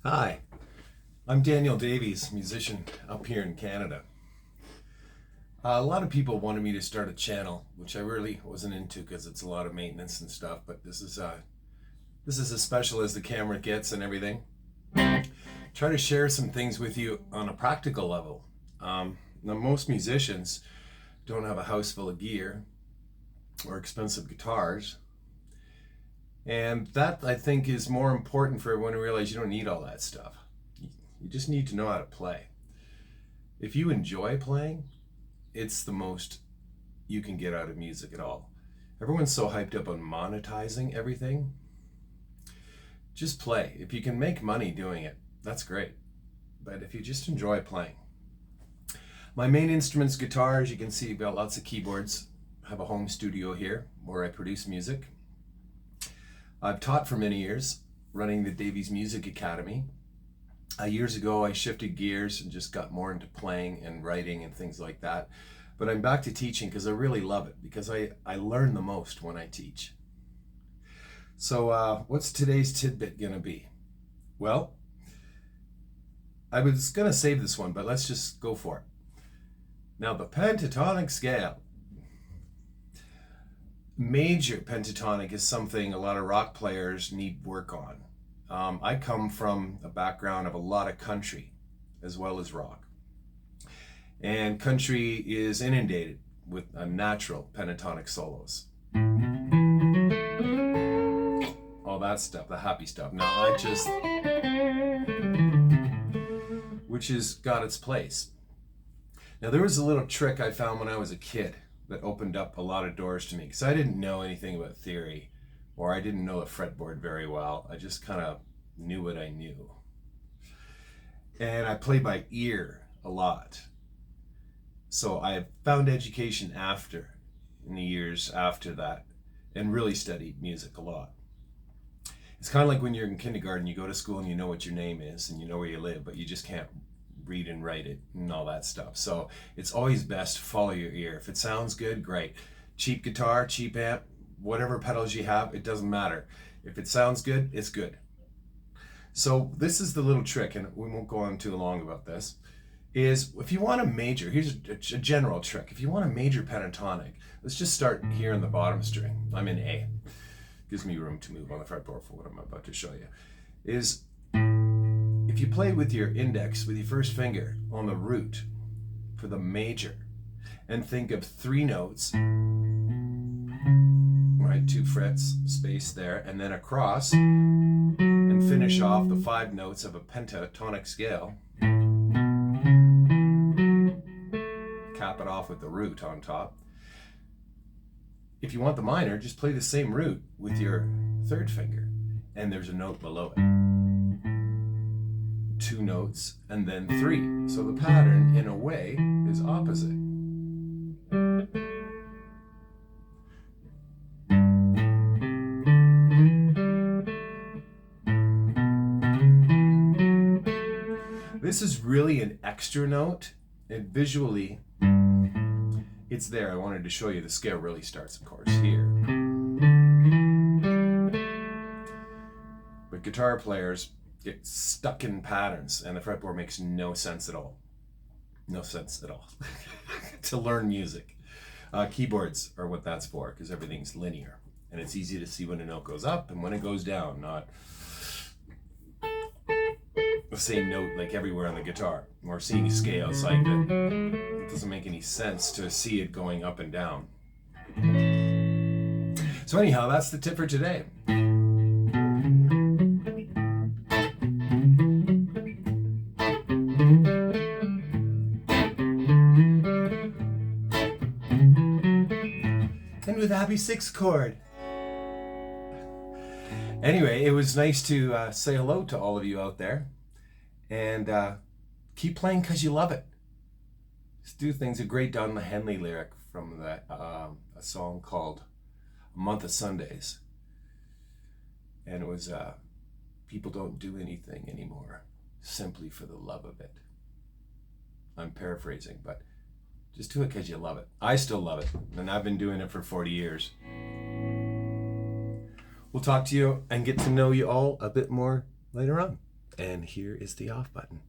Hi, I'm Daniel Davies, musician up here in Canada. A lot of people wanted me to start a channel, which I really wasn't into because it's a lot of maintenance and stuff. But this is as special as the camera gets and everything. Try to share some things with you on a practical level. Now, most musicians don't have a house full of gear or expensive guitars, and that I think is more important for everyone to realize you don't need all that stuff. You just need to know how to play. If you enjoy playing, it's the most you can get out of music at all. Everyone's so hyped up on monetizing everything. Just play. If you can make money doing it, that's great. But if you just enjoy playing. My main instrument's guitar. As you can see, I've got lots of keyboards. I have a home studio here where I produce music. I've taught for many years, running the Davies Music Academy. Years ago, I shifted gears and just got more into playing and writing and things like that. But I'm back to teaching because I really love it, because I learn the most when I teach. So what's today's tidbit going to be? Well, I was going to save this one, but let's just go for it. Now, the pentatonic scale. Major pentatonic is something a lot of rock players need work on. I come from a background of a lot of country as well as rock. And country is inundated with natural pentatonic solos. All that stuff, the happy stuff. Now which has got its place. Now there was a little trick I found when I was a kid that opened up a lot of doors to me, because I didn't know anything about theory, or I didn't know the fretboard very well. I just kind of knew what I knew. And I played by ear a lot. So I found education in the years after that, and really studied music a lot. It's kind of like when you're in kindergarten, you go to school and you know what your name is and you know where you live, but you just can't read and write it and all that stuff. So it's always best to follow your ear. If it sounds good, great. Cheap guitar, cheap amp, whatever pedals you have, it doesn't matter. If it sounds good, it's good. So this is the little trick, and we won't go on too long about this, is if you want a major, here's a general trick. If you want a major pentatonic, let's just start here in the bottom string. I'm in A. Gives me room to move on the fretboard for what I'm about to show you. Is if you play with your index, with your first finger on the root for the major, and think of 3 notes, right, 2 frets, space there, and then across, and finish off the 5 notes of a pentatonic scale. Cap it off with the root on top. If you want the minor, just play the same root with your 3rd finger, and there's a note below it. 2 notes, and then 3. So the pattern, in a way, is opposite. This is really an extra note, and visually, it's there. I wanted to show you the scale really starts, of course, here. But guitar players get stuck in patterns, and the fretboard makes no sense at all. No sense at all to learn music. Keyboards are what that's for, because everything's linear, and it's easy to see when a note goes up and when it goes down, not the same note like everywhere on the guitar, or seeing scales like that. It doesn't make any sense to see it going up and down. So anyhow, that's the tip for today. And with a happy 6th chord. Anyway, it was nice to say hello to all of you out there, and keep playing because you love it. Just do things. A great Don Henley lyric from that a song called "A Month of Sundays," and it was people don't do anything anymore simply for the love of it. I'm paraphrasing, but just do it because you love it. I still love it, and I've been doing it for 40 years. We'll talk to you and get to know you all a bit more later on. And here is the off button.